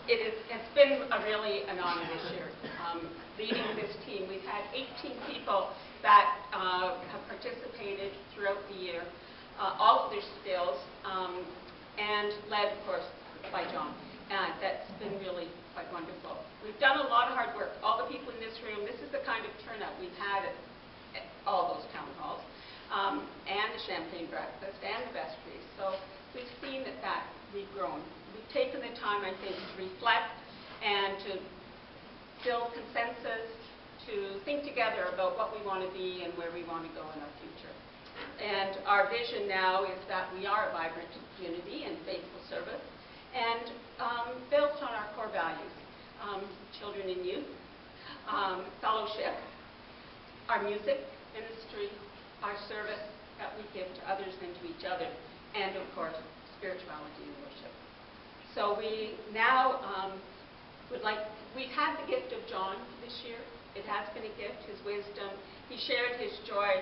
It's been an honor this year. Leading this team, we've had 18 people that have participated throughout the year, all of their skills, and led, of course, by John. That's been really quite wonderful. We've done a lot of hard work. All the people in this room, this is the kind of turnout we've had at all those town halls, and the champagne breakfast, and the vestries. So we've seen that we've grown. We've taken the time, I think, to reflect and to build consensus, to think together about what we want to be and where we want to go in our future. And our vision now is that we are a vibrant community and faithful service, and built on our core values, children and youth, fellowship, our music ministry, our service that we give to others and to each other, and of course, spirituality and worship. So we now we've had the gift of John this year. It has been a gift, his wisdom. He shared his joy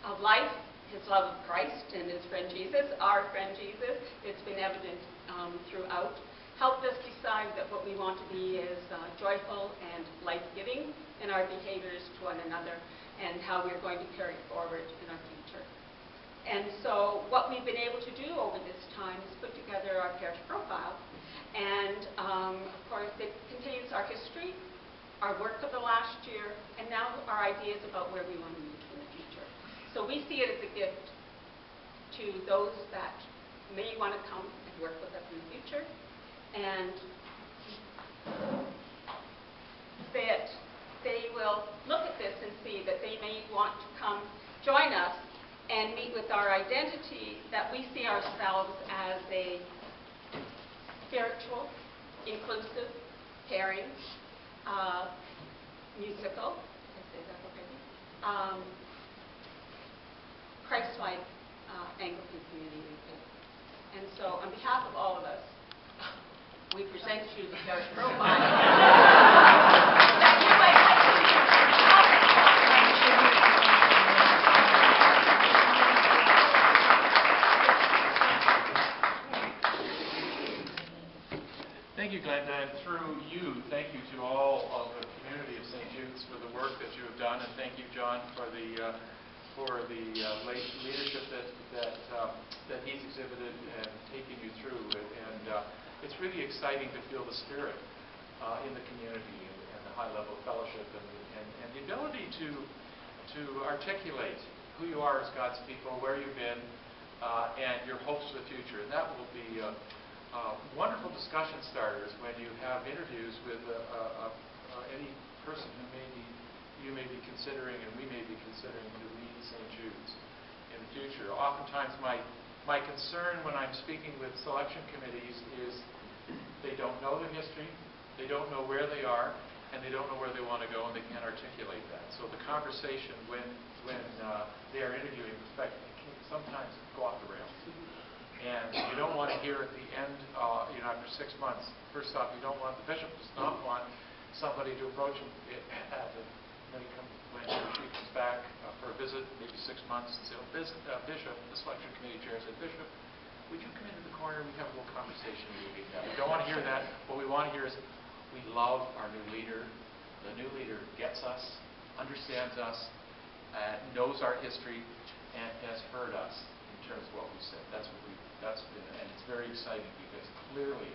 of life, his love of Christ and his friend Jesus, our friend Jesus. It's been evident throughout. Helped us decide that what we want to be is joyful and life-giving in our behaviors to one another, and how we're going to carry forward in our future. And so what we've been able to do over this time is put together our parish profile. And of course, it contains our history, our work of the last year, and now our ideas about where we want to move in the future. So we see it as a gift to those that may want to come and work with us in the future, and that they will look at this and see that they may want to come join us and meet with our identity, that we see ourselves as a spiritual, inclusive, caring, musical, did I say that already? Christ-like Anglican community. And so on behalf of all of us, we present you the parish profile. Thank you, Glenda, and through you, thank you to all of the community of St. Jude's for the work that you have done, and thank you, John, for the leadership that he's exhibited and taking you through. And it's really exciting to feel the spirit in the community and the high level of fellowship and the ability to articulate who you are as God's people, where you've been, and your hopes for the future. And that will be wonderful discussion starters when you have interviews with any person who you may be considering and we may be considering to lead St. Jude's in the future. Oftentimes my concern when I'm speaking with selection committees is they don't know the history, they don't know where they are, and they don't know where they want to go, and they can't articulate that. So the conversation when they are interviewing prospectively can sometimes go off the rails. And you don't want to hear at the end, after 6 months, first off, the bishop does not want somebody to approach him when she comes back for a visit, maybe 6 months, and say, oh, Bishop, the selection committee chair said, Bishop, would you come into the corner and we have a little conversation with you? We don't want to hear that. What we want to hear is, we love our new leader. The new leader gets us, understands us, knows our history, and has heard us in terms of what we said. And it's very exciting because clearly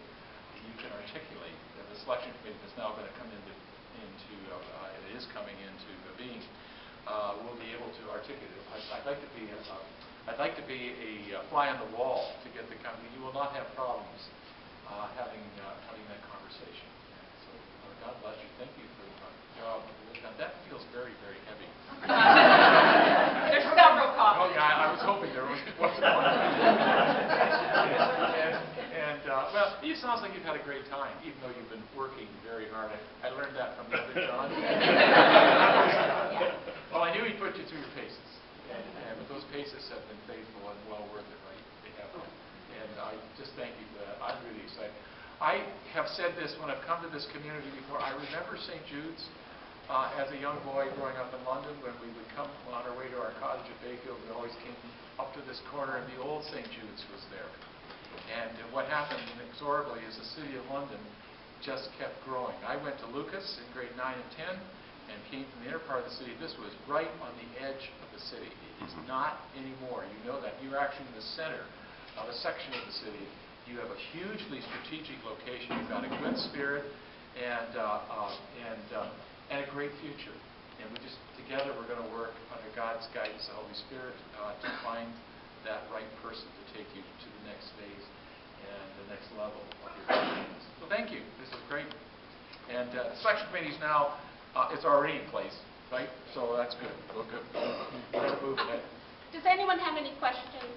you can articulate that the selection committee that's now going to come into it is coming into being, will be able to articulate it. I'd like to be a fly on the wall to get the company. You will not have problems having that conversation. So God bless you. Thank you for the job. Now, that feels very, very heavy. There's several copies. Oh yeah, I was hoping there wasn't one. Well, it sounds like you've had a great time, even though you've been working very hard. I learned that from the other John. Well, I knew he put you through your paces, but those paces have been faithful and well worth it, right? They have been. And I just thank you for that. I'm really excited. I have said this when I've come to this community before. I remember St. Jude's as a young boy growing up in London, when we would come on our way to our cottage at Bayfield, we always came up to this corner, and the old St. Jude's was there. And what happened inexorably is the City of London just kept growing. I went to Lucas in grade 9 and 10 and came from the inner part of the city. This was right on the edge of the city. It is not anymore. You know that. You're actually in the center of a section of the city. You have a hugely strategic location. You've got a good spirit and a great future. And we just, together, we're going to work under God's guidance, the Holy Spirit, to find that right person to take you to the next phase and the next level of your experience. So thank you. This is great. And the selection committee is now, it's already in place, right? So that's good. We're good. Let's move ahead. Does anyone have any questions?